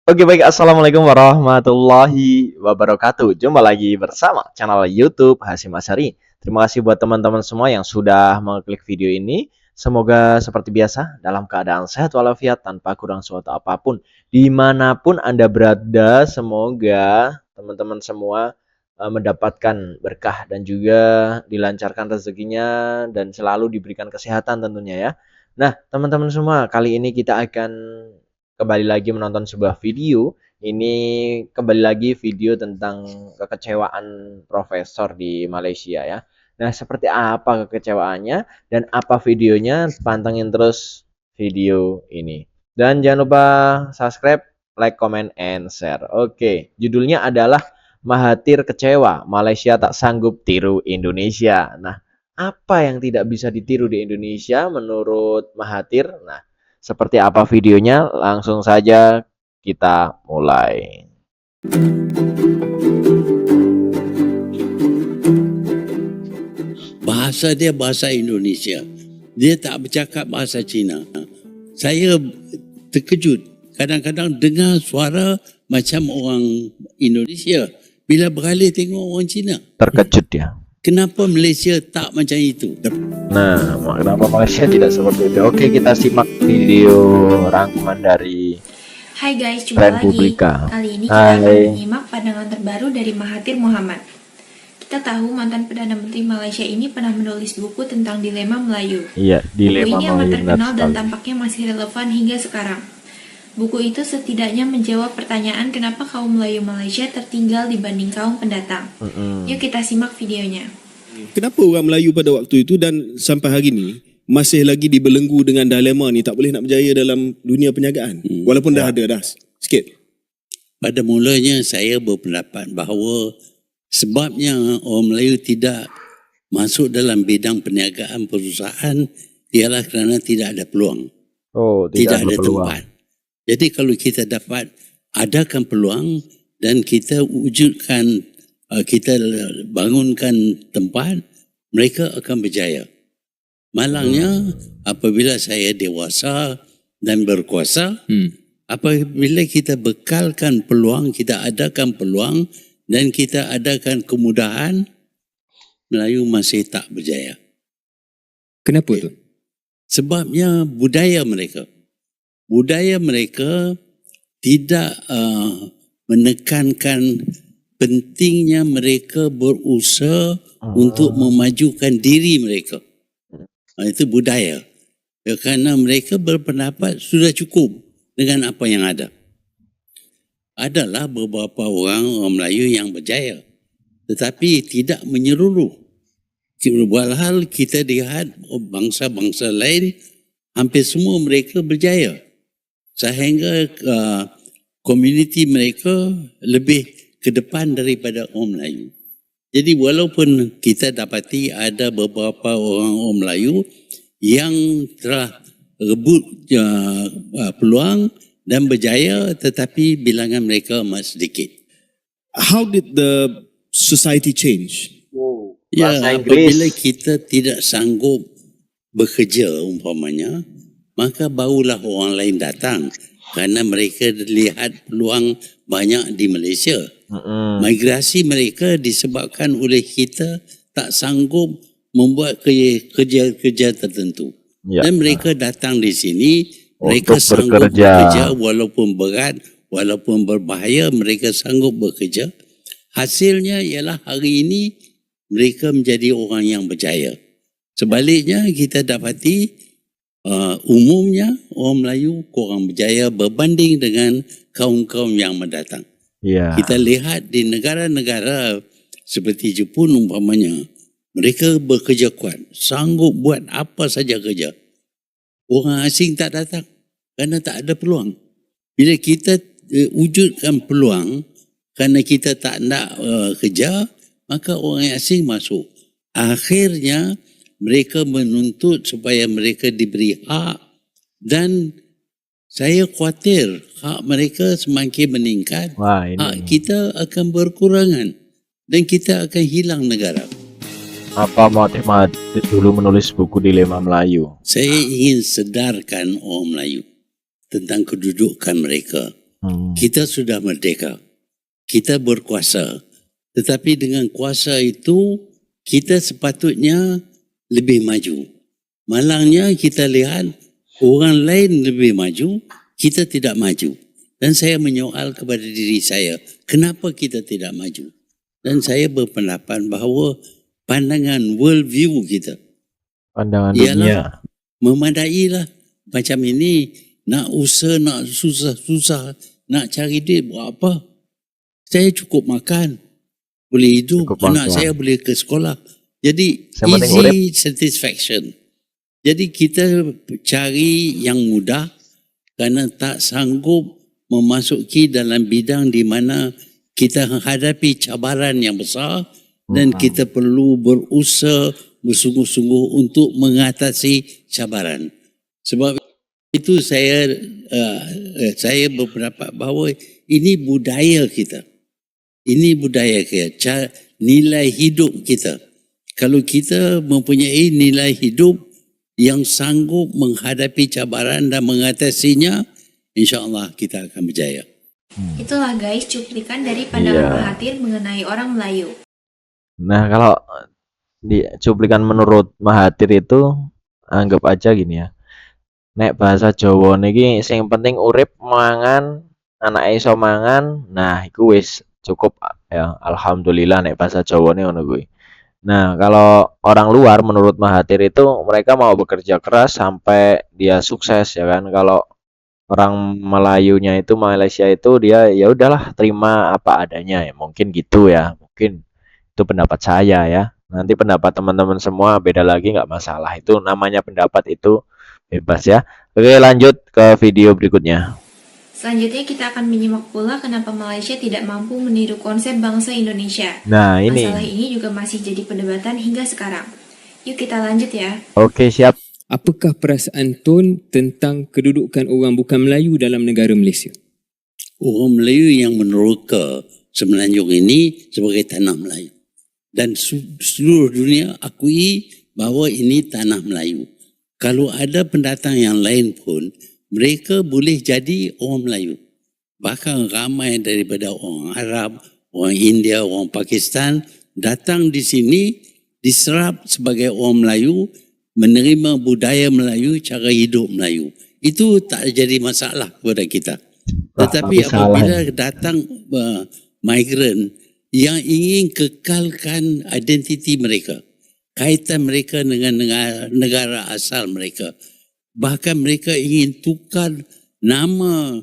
Oke baik, Assalamualaikum warahmatullahi wabarakatuh. Jumpa lagi bersama channel YouTube Hasyim Asyari. Terima kasih buat teman-teman semua yang sudah mengklik video ini. Semoga seperti biasa dalam keadaan sehat walafiat tanpa kurang suatu apapun. Dimanapun Anda berada, semoga teman-teman semua mendapatkan berkah dan juga dilancarkan rezekinya dan selalu diberikan kesehatan tentunya ya. Nah, teman-teman semua, kali ini kita akan kembali lagi menonton sebuah video. Ini kembali lagi video tentang kekecewaan profesor di Malaysia ya. Nah, seperti apa kekecewaannya dan apa videonya? Pantengin terus video ini. Dan jangan lupa subscribe, like, comment, and share. Oke, judulnya adalah Mahathir kecewa, Malaysia tak sanggup tiru Indonesia. Nah, apa yang tidak bisa ditiru di Indonesia menurut Mahathir? Nah, seperti apa videonya? Langsung saja kita mulai. Bahasa dia bahasa Indonesia. Dia tak bercakap bahasa Cina. Saya terkejut. Kadang-kadang dengar suara macam orang Indonesia. Bila beralih tengok orang Cina. Terkejut ya. Kenapa Malaysia tak macam itu? Nah, kenapa Malaysia tidak seperti itu? Oke, kita simak video rangkuman dari Hai guys, jumpa Trend lagi. Publika. Kali ini kita Hai. akan menyimak pandangan terbaru dari Mahathir Mohamad. Kita tahu mantan Perdana Menteri Malaysia ini pernah menulis buku tentang dilema Melayu. Iya, Buku dilema ini amat Melayu terkenal dan sekali. tampaknya masih relevan hingga sekarang. Buku itu setidaknya menjawab pertanyaan kenapa kaum Melayu Malaysia tertinggal dibanding kaum pendatang. Yuk kita simak videonya. Kenapa orang Melayu pada waktu itu dan sampai hari ini masih lagi dibelenggu dengan dilema ni, tak boleh nak berjaya dalam dunia perniagaan walaupun dah ada dah sikit. Pada mulanya saya berpendapat bahawa sebabnya orang Melayu tidak masuk dalam bidang perniagaan perusahaan ialah kerana tidak ada peluang. Oh, Tidak ada berpeluang. tempat. Jadi kalau kita dapat adakan peluang dan kita wujudkan, kita bangunkan tempat, mereka akan berjaya. Malangnya apabila saya dewasa dan berkuasa, apabila kita bekalkan peluang, kita adakan peluang dan kita adakan kemudahan, Melayu masih tak berjaya. Kenapa tu? Sebabnya budaya mereka tidak menekankan pentingnya mereka berusaha untuk memajukan diri mereka. Itu budaya. Ya, kerana mereka berpendapat sudah cukup dengan apa yang ada. Adalah beberapa orang Melayu yang berjaya, tetapi tidak menyeluruh. Walhal kita lihat bangsa-bangsa lain, hampir semua mereka berjaya. Sehingga komuniti mereka lebih ke depan daripada orang Melayu. Jadi walaupun kita dapati ada beberapa orang Melayu yang telah rebut peluang dan berjaya, tetapi bilangan mereka amat sedikit. How did the society change? Ya, Bahasa apabila Inggris. kita tidak sanggup bekerja umpamanya, maka barulah orang lain datang kerana mereka lihat peluang banyak di Malaysia. Migrasi mereka disebabkan oleh kita tak sanggup membuat kerja-kerja tertentu. Ya. Dan mereka datang di sini, mereka Untuk sanggup bekerja. bekerja walaupun berat, walaupun berbahaya, mereka sanggup bekerja. Hasilnya ialah hari ini mereka menjadi orang yang berjaya. Sebaliknya kita dapati umumnya orang Melayu kurang berjaya berbanding dengan kaum-kaum yang mendatang. Iya. Kita lihat di negara-negara seperti Jepun umpamanya, mereka bekerja kuat, sanggup buat apa saja kerja. Orang asing tak datang kerana tak ada peluang. Bila kita wujudkan peluang kerana kita tak nak kerja, maka orang asing masuk. Akhirnya mereka menuntut supaya mereka diberi hak, dan saya khawatir hak mereka semakin meningkat, Wah, ini hak kita akan berkurangan dan kita akan hilang negara. apa motif Mahathir dulu menulis buku Dilema Melayu? Saya ingin sedarkan orang Melayu tentang kedudukan mereka. Kita sudah merdeka. Kita berkuasa. Tetapi dengan kuasa itu, kita sepatutnya lebih maju. Malangnya kita lihat orang lain lebih maju, kita tidak maju. Dan saya menyoal kepada diri saya, kenapa kita tidak maju? Dan saya berpendapat bahawa pandangan world view kita, Pandangan dunia. memadailah. Macam ini, nak usaha, nak susah-susah, nak cari duit, buat apa? Saya cukup makan, boleh hidup, Cukup anak makan. saya boleh ke sekolah. Jadi Yang penting easy satisfaction. Jadi kita cari yang mudah kerana tak sanggup memasuki dalam bidang di mana kita menghadapi cabaran yang besar dan kita perlu berusaha bersungguh-sungguh untuk mengatasi cabaran. Sebab itu saya berpendapat bahawa ini budaya kita. Ini budaya kita, nilai hidup kita. Kalau kita mempunyai nilai hidup yang sanggup menghadapi cabaran dan mengatasinya, insya-Allah kita akan berjaya. Itulah guys cuplikan dari pandangan Iya. Mahathir mengenai orang Melayu. Nah, kalau di cuplikan menurut Mahathir itu anggap aja gini ya. Nek bahasa Jawa niki sing penting urip mangan, anake iso mangan, nah iku wis cukup ya. Alhamdulillah nek bahasa Jawane ngono kuwi. Nah, kalau orang luar menurut Mahathir itu mereka mau bekerja keras sampai dia sukses ya kan. Kalau orang Melayunya itu Malaysia itu dia ya udahlah terima apa adanya ya. Mungkin gitu ya. Mungkin itu pendapat saya ya. Nanti pendapat teman-teman semua beda lagi nggak masalah. Itu namanya pendapat itu bebas ya. Oke, lanjut ke video berikutnya. Selanjutnya kita akan menyimak pula kenapa Malaysia tidak mampu meniru konsep bangsa Indonesia. Nah, ini. Masalah ini juga masih jadi perdebatan hingga sekarang. Yuk kita lanjut ya. Oke, siap. Apakah perasaan Tun tentang kedudukan orang bukan Melayu dalam negara Malaysia? Orang Melayu yang meneroka Semenanjung ini sebagai tanah Melayu. Dan seluruh dunia akui bahawa ini tanah Melayu. Kalau ada pendatang yang lain pun, mereka boleh jadi orang Melayu. Bahkan ramai daripada orang Arab, orang India, orang Pakistan datang di sini diserap sebagai orang Melayu, menerima budaya Melayu, cara hidup Melayu. Itu tak jadi masalah kepada kita. Tetapi apabila datang migran yang ingin kekalkan identiti mereka, kaitan mereka dengan negara asal mereka, bahkan mereka ingin tukar nama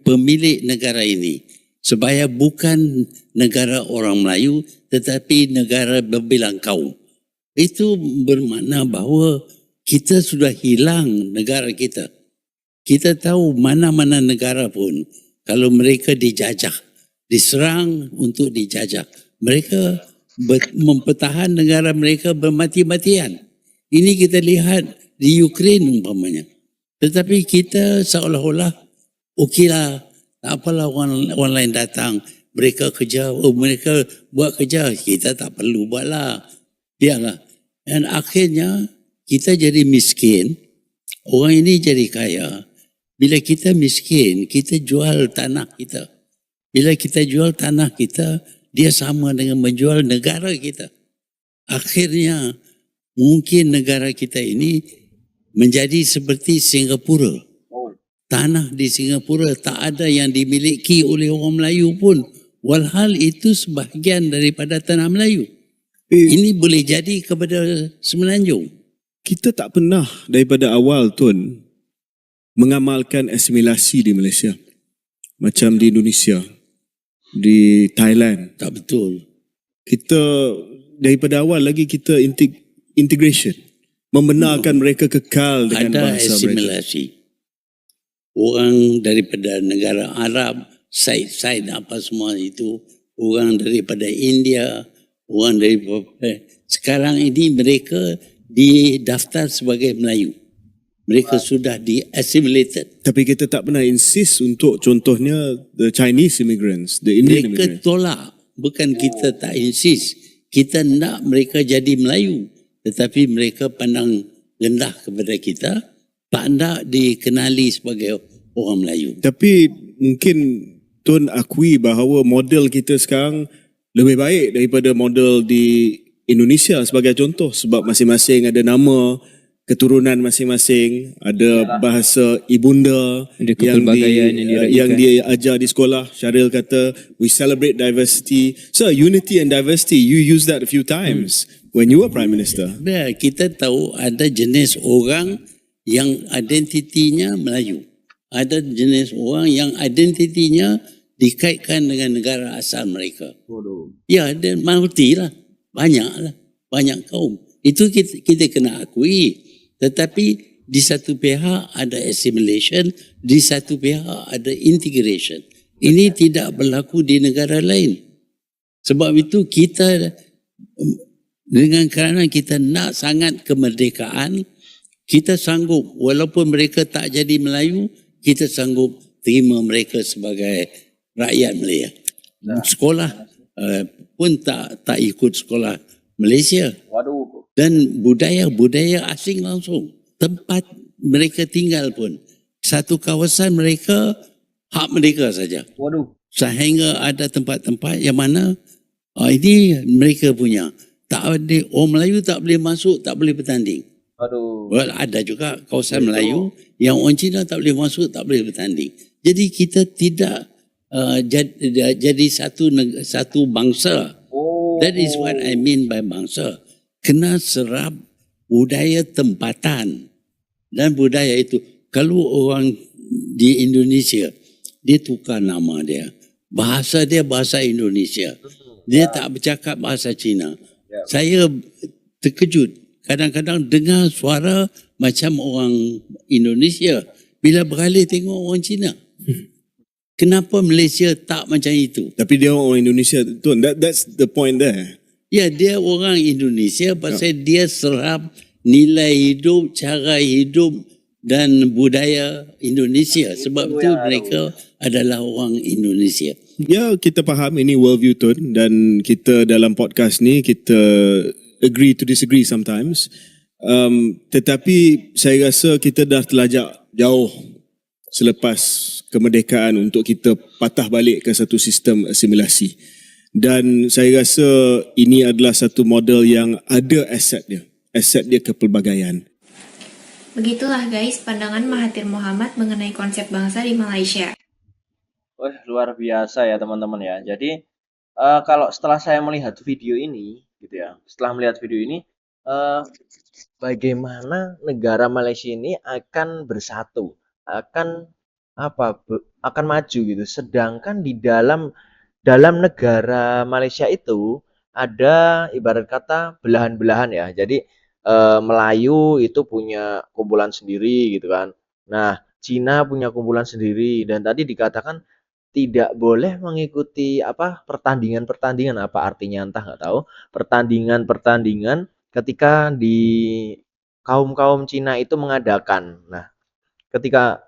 pemilik negara ini supaya bukan negara orang Melayu tetapi negara berbilang kaum. Itu bermakna bahawa kita sudah hilang negara kita. Kita tahu mana-mana negara pun kalau mereka dijajah, diserang untuk dijajah, mereka mempertahan negara mereka bermati-matian. Ini kita lihat di Ukraine umpamanya. Tetapi kita seolah-olah okeylah, tak apalah orang lain datang, mereka kerja, mereka buat kerja, kita tak perlu buatlah. Biarlah. Dan akhirnya kita jadi miskin, orang ini jadi kaya. Bila kita miskin, kita jual tanah kita. Bila kita jual tanah kita, dia sama dengan menjual negara kita. Akhirnya mungkin negara kita ini menjadi seperti Singapura. Tanah di Singapura tak ada yang dimiliki oleh orang Melayu pun. Walhal itu sebahagian daripada tanah Melayu. Ini boleh jadi kepada Semenanjung. Kita tak pernah daripada awal Tun mengamalkan asimilasi di Malaysia. Macam di Indonesia, di Thailand. Tak betul. Kita daripada awal lagi kita integration. Membenarkan mereka kekal dengan Ada bangsa mereka. asimilasi. Orang daripada negara Arab, Said apa semua itu, orang daripada India, orang daripada sekarang ini mereka didaftar sebagai Melayu. Mereka sudah di-assimilated. Tapi kita tak pernah insist untuk contohnya the Chinese immigrants, the Indian Mereka immigrants. tolak. Bukan kita tak insist. Kita nak mereka jadi Melayu. Tetapi mereka pandang rendah kepada kita. Tak nak dikenali sebagai orang Melayu. Tapi mungkin Tun akui bahawa model kita sekarang lebih baik daripada model di Indonesia sebagai contoh, sebab masing-masing ada nama, keturunan masing-masing, ada bahasa ibunda Ada kepelbagaian yang yang diraihkan. dia ajar di sekolah. Syaril kata we celebrate diversity. So unity and diversity, you use that a few times when you were Prime Minister. Kita tahu ada jenis orang yang identitinya Melayu. Ada jenis orang yang identitinya dikaitkan dengan negara asal mereka. Ya, dan multi lah. Banyak kaum. Itu kita kena akui. Tetapi di satu pihak ada assimilation, di satu pihak ada integration. Ini tidak berlaku di negara lain. Sebab itu kita, dengan kerana kita nak sangat kemerdekaan, kita sanggup, walaupun mereka tak jadi Melayu, kita sanggup terima mereka sebagai rakyat Melayu. Sekolah pun tak ikut sekolah Malaysia. Waduh. Dan budaya asing langsung. Tempat mereka tinggal pun, satu kawasan mereka, hak mereka saja. Waduh. Sehingga ada tempat-tempat yang mana ini mereka punya. Tak ada, orang Melayu tak boleh masuk, tak boleh bertanding. Waduh. Well, ada juga kawasan Melayu yang orang Cina tak boleh masuk, tak boleh bertanding. Jadi kita tidak jadi satu bangsa. That is what I mean by bangsa. Kena serap budaya tempatan. Dan budaya itu, kalau orang di Indonesia, dia tukar nama dia. Bahasa dia bahasa Indonesia. Dia tak bercakap bahasa Cina. Saya terkejut. Kadang-kadang dengar suara macam orang Indonesia. Bila beralih tengok orang Cina. Kenapa Malaysia tak macam itu? Tapi dia orang Indonesia, Tun. That's the point there. Ya, dia orang Indonesia pasal dia serap nilai hidup, cara hidup dan budaya Indonesia. Sebab itu mereka adalah orang Indonesia. Ya, kita faham ini worldview, Tun. Dan kita dalam podcast ni, kita agree to disagree sometimes. Tetapi saya rasa kita dah terlajak jauh selepas kemerdekaan untuk kita patah balik ke satu sistem asimilasi. Dan saya rasa ini adalah satu model yang ada aset dia kepelbagaian. Begitulah guys pandangan Mahathir Mohamad mengenai konsep bangsa di Malaysia. Wah, luar biasa ya teman-teman ya. Jadi kalau setelah saya melihat video ini, gitu ya, setelah melihat video ini, bagaimana negara Malaysia ini akan bersatu, akan akan maju gitu. Sedangkan di dalam negara Malaysia itu ada ibarat kata belahan-belahan ya. Jadi Melayu itu punya kumpulan sendiri gitu kan. Nah, Cina punya kumpulan sendiri dan tadi dikatakan tidak boleh mengikuti pertandingan-pertandingan, apa artinya entah nggak tahu. Pertandingan-pertandingan ketika di kaum Cina itu mengadakan. Nah, ketika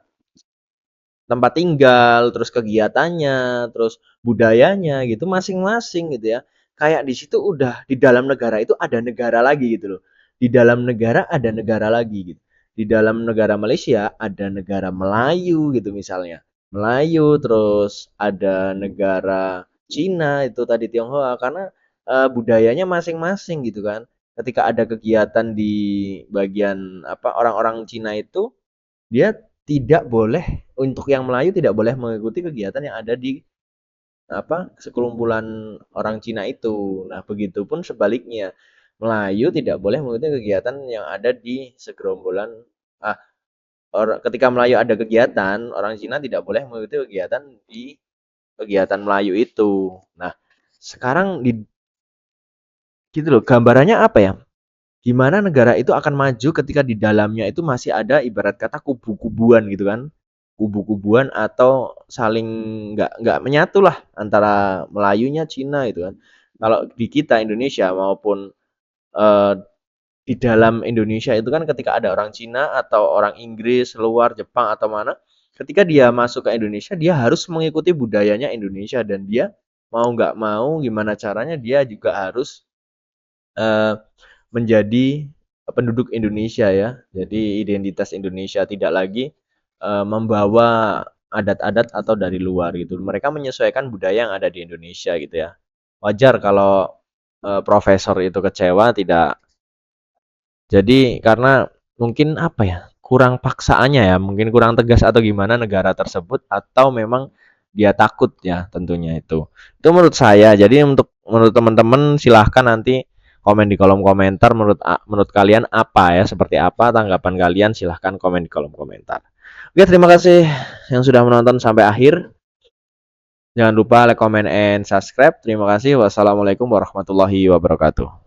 tempat tinggal, terus kegiatannya, terus budayanya gitu masing-masing gitu ya. Kayak di situ udah di dalam negara itu ada negara lagi gitu loh. Di dalam negara ada negara lagi gitu. Di dalam negara Malaysia ada negara Melayu gitu misalnya. Melayu, terus ada negara Cina itu tadi Tionghoa karena budayanya masing-masing gitu kan. Ketika ada kegiatan di bagian orang-orang Cina itu dia tidak boleh, untuk yang Melayu tidak boleh mengikuti kegiatan yang ada di sekelumpulan orang Cina itu. Nah, begitupun sebaliknya. Melayu tidak boleh mengikuti kegiatan yang ada di segerombolan ketika Melayu ada kegiatan, orang Cina tidak boleh mengikuti kegiatan di kegiatan Melayu itu. Nah, sekarang gitu loh, gambarannya apa ya? Gimana negara itu akan maju ketika di dalamnya itu masih ada ibarat kata kubu-kubuan gitu kan, kubu-kubuan atau saling nggak menyatu lah antara Melayunya Cina itu kan. Kalau di kita Indonesia maupun di dalam Indonesia itu kan ketika ada orang Cina atau orang Inggris luar Jepang atau mana, ketika dia masuk ke Indonesia dia harus mengikuti budayanya Indonesia dan dia mau nggak mau gimana caranya dia juga harus menjadi penduduk Indonesia ya. Jadi identitas Indonesia tidak lagi membawa adat-adat atau dari luar gitu. Mereka menyesuaikan budaya yang ada di Indonesia gitu ya. Wajar kalau profesor itu kecewa, tidak. Jadi karena mungkin apa ya, kurang paksaannya ya, mungkin kurang tegas atau gimana negara tersebut, atau memang dia takut ya tentunya itu. Itu menurut saya. Jadi menurut teman-teman silahkan nanti komen di kolom komentar menurut kalian apa ya, seperti apa tanggapan kalian, silahkan komen di kolom komentar. Oke, terima kasih yang sudah menonton sampai akhir. Jangan lupa like, comment, and subscribe. Terima kasih. Wassalamualaikum warahmatullahi wabarakatuh.